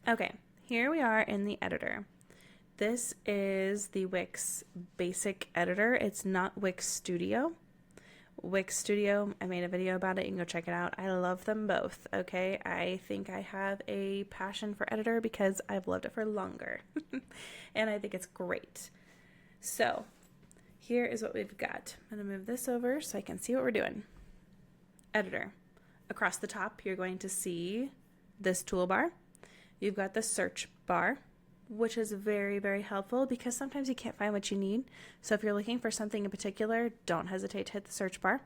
Okay, here we are in the editor. This is the Wix Basic Editor. It's not Wix Studio. Wix Studio, I made a video about it. You can go check it out. I love them both, okay? I think I have a passion for Editor because I've loved it for longer. And I think it's great. So, here is what we've got. I'm going to move this over so I can see what we're doing. Editor. Across the top, you're going to see this toolbar. You've got the search bar, which is very, very helpful because sometimes you can't find what you need. So if you're looking for something in particular, don't hesitate to hit the search bar.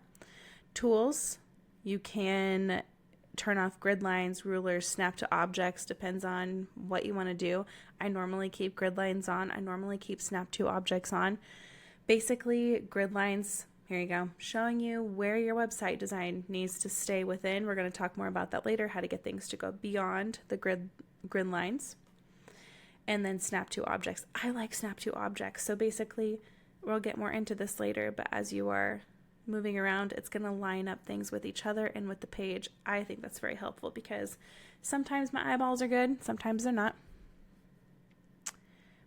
Tools, you can turn off grid lines, rulers, snap to objects, depends on what you want to do. I normally keep grid lines on. I normally keep snap to objects on. Basically, grid lines, here you go, showing you where your website design needs to stay within. We're going to talk more about that later, how to get things to go beyond the grid lines. And then snap to objects. I like snap to objects. So basically, we'll get more into this later, but as you are moving around, it's going to line up things with each other and with the page. I think that's very helpful because sometimes my eyeballs are good, sometimes they're not.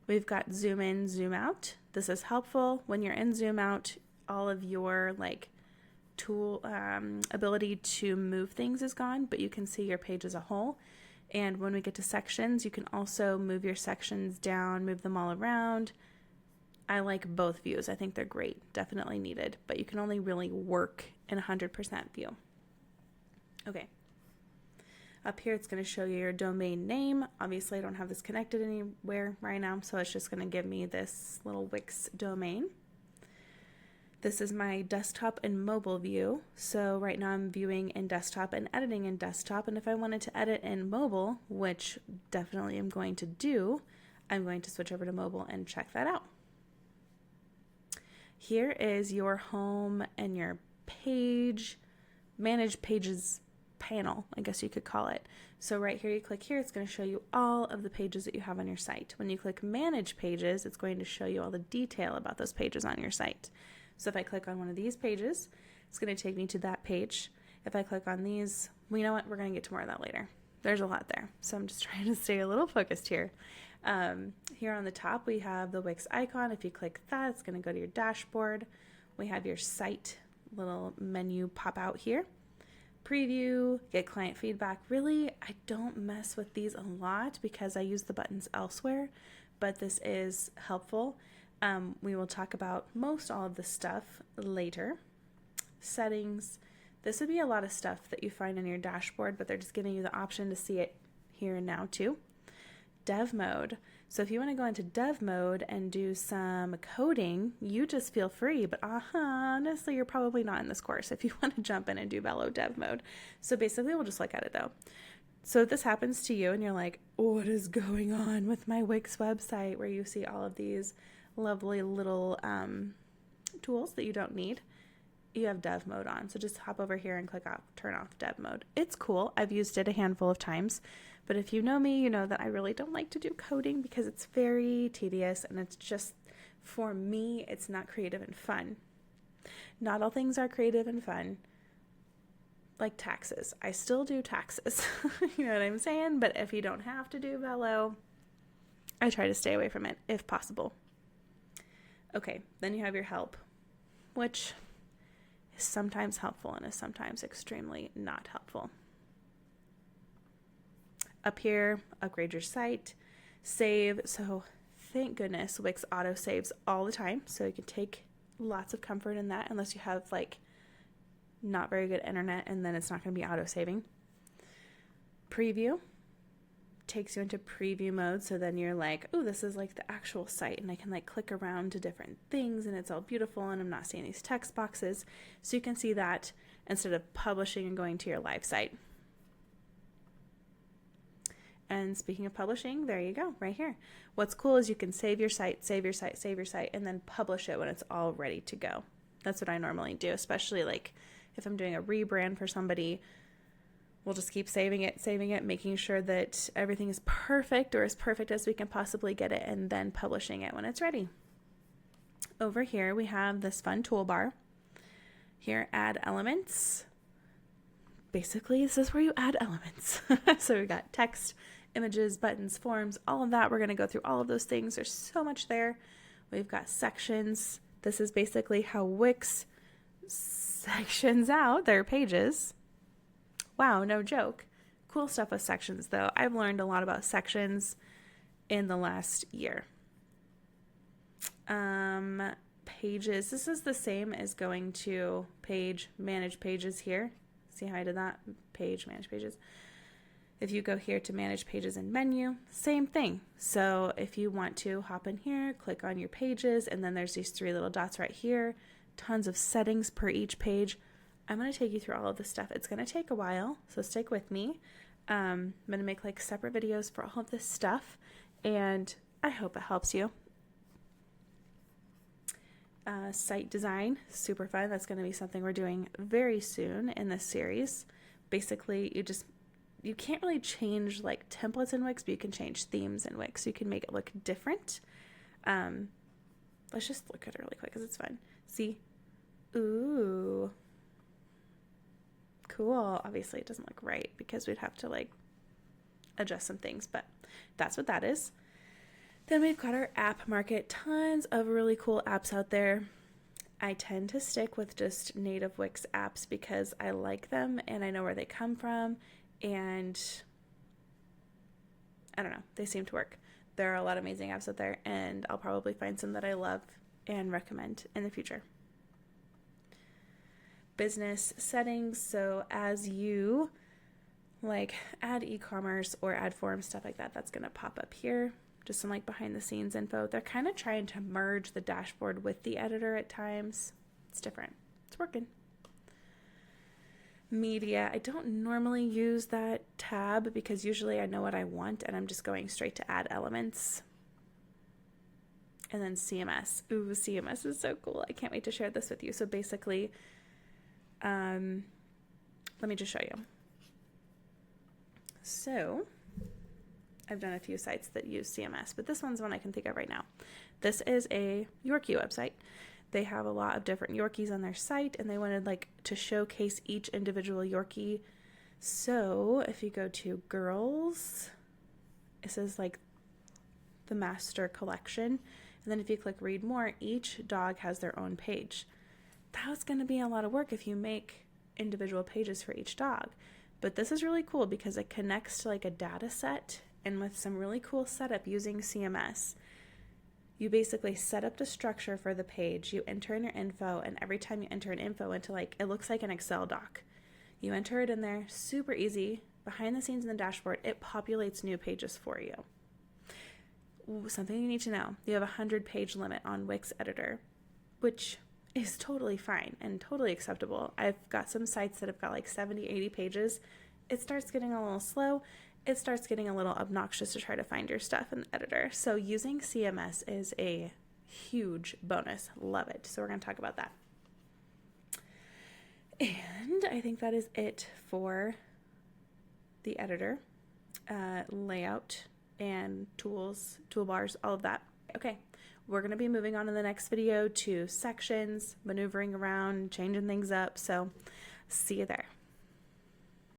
We've got zoom in, zoom out. This is helpful when you're in zoom out. All of your tool ability to move things is gone, but you can see your page as a whole. And when we get to sections, you can also move your sections down, move them all around. I like both views. I think they're great, definitely needed, but you can only really work in 100% view. Okay. Up here, it's going to show you your domain name. Obviously, I don't have this connected anywhere right now, so it's just going to give me this little Wix domain. This is my desktop and mobile view. So right now I'm viewing in desktop and editing in desktop. And if I wanted to edit in mobile, which definitely I'm going to do, I'm going to switch over to mobile and check that out. Here is your home and your page, manage pages panel, I guess you could call it. So right here, you click here, it's going to show you all of the pages that you have on your site. When you click manage pages, it's going to show you all the detail about those pages on your site. So if I click on one of these pages, it's going to take me to that page. If I click on these, well, you know what? We're going to get to more of that later. There's a lot there. So I'm just trying to stay a little focused here. Here on the top, we have the Wix icon. If you click that, it's going to go to your dashboard. We have your site little menu pop out here. Preview, get client feedback. Really, I don't mess with these a lot because I use the buttons elsewhere, but this is helpful. We will talk about most all of this stuff later. Settings. This would be a lot of stuff that you find in your dashboard, but they're just giving you the option to see it here and now too. Dev mode. So if you want to go into dev mode and do some coding, you just feel free, but honestly, you're probably not in this course if you want to jump in and do Velo dev mode. So basically, we'll just look at it though. So if this happens to you and you're like, what is going on with my Wix website, where you see all of these lovely little tools that you don't need, you have dev mode on. So just hop over here and click off, turn off dev mode. It's cool. I've used it a handful of times, but if you know me, you know that I really don't like to do coding because it's very tedious and it's just, for me, it's not creative and fun. Not all things are creative and fun. Like taxes. I still do taxes. You know what I'm saying? But if you don't have to do Velo, I try to stay away from it if possible. Okay, then you have your help, which is sometimes helpful and is sometimes extremely not helpful. Up here, upgrade your site, save. So thank goodness Wix auto saves all the time, so you can take lots of comfort in that unless you have not very good internet, and then it's not going to be auto saving. Preview takes you into preview mode, so then you're like, oh, this is like the actual site, and I can click around to different things and it's all beautiful and I'm not seeing these text boxes, so you can see that instead of publishing and going to your live site. And speaking of publishing, there you go, right here. What's cool is you can save your site, and then publish it when it's all ready to go. That's what I normally do, especially if I'm doing a rebrand for somebody. We'll just keep saving it, making sure that everything is perfect or as perfect as we can possibly get it, and then publishing it when it's ready. Over here, we have this fun toolbar. Here, add elements. Basically, this is where you add elements. So we got text images, buttons, forms, all of that. We're going to go through all of those things. There's so much there. We've got sections. This is basically how Wix sections out their pages. Wow, no joke. Cool stuff with sections, though. I've learned a lot about sections in the last year. Pages. This is the same as going to page, manage pages here. See how I did that? Page, manage pages. If you go here to manage pages in menu, same thing. So if you want to hop in here, click on your pages, and then there's these 3 little dots right here. Tons of settings per each page. I'm going to take you through all of this stuff. It's going to take a while, so stick with me. I'm going to make like separate videos for all of this stuff, and I hope it helps you. Site design, super fun. That's going to be something we're doing very soon in this series. Basically, you can't really change like templates in Wix, but you can change themes in Wix. You can make it look different. Let's just look at it really quick because it's fun. See? Ooh. Cool. Obviously, it doesn't look right because we'd have to like adjust some things, but that's what that is. Then we've got our app market. Tons of really cool apps out there. I tend to stick with just native Wix apps because I like them and I know where they come from, and I don't know, they seem to work. There are a lot of amazing apps out there, and I'll probably find some that I love and recommend in the future. Business settings. So as you like add e-commerce or add forms, stuff like that, that's going to pop up here. Just some like behind the scenes info. They're kind of trying to merge the dashboard with the editor at times. It's different. It's working. Media. I don't normally use that tab because usually I know what I want and I'm just going straight to add elements. And then CMS. Ooh, CMS is so cool. I can't wait to share this with you. So basically, let me just show you. So I've done a few sites that use CMS, but this one's one I can think of right now. This is a Yorkie website. They have a lot of different Yorkies on their site, and they wanted like to showcase each individual Yorkie. So if you go to girls, it says like the master collection. And then if you click read more, each dog has their own page. That's going to be a lot of work if you make individual pages for each dog. But this is really cool because it connects to like a data set, and with some really cool setup using CMS. You basically set up the structure for the page, you enter in your info, and every time you enter an info into like, it looks like an Excel doc. You enter it in there, super easy. Behind the scenes in the dashboard, it populates new pages for you. Something you need to know, you have a 100-page limit on Wix Editor, which is totally fine and totally acceptable. I've got some sites that have got like 70, 80 pages. It starts getting a little slow. It starts getting a little obnoxious to try to find your stuff in the editor. So using CMS is a huge bonus. Love it. So we're going to talk about that. And I think that is it for the editor, layout and tools, toolbars, all of that. Okay, we're going to be moving on in the next video to sections, maneuvering around, changing things up. So see you there.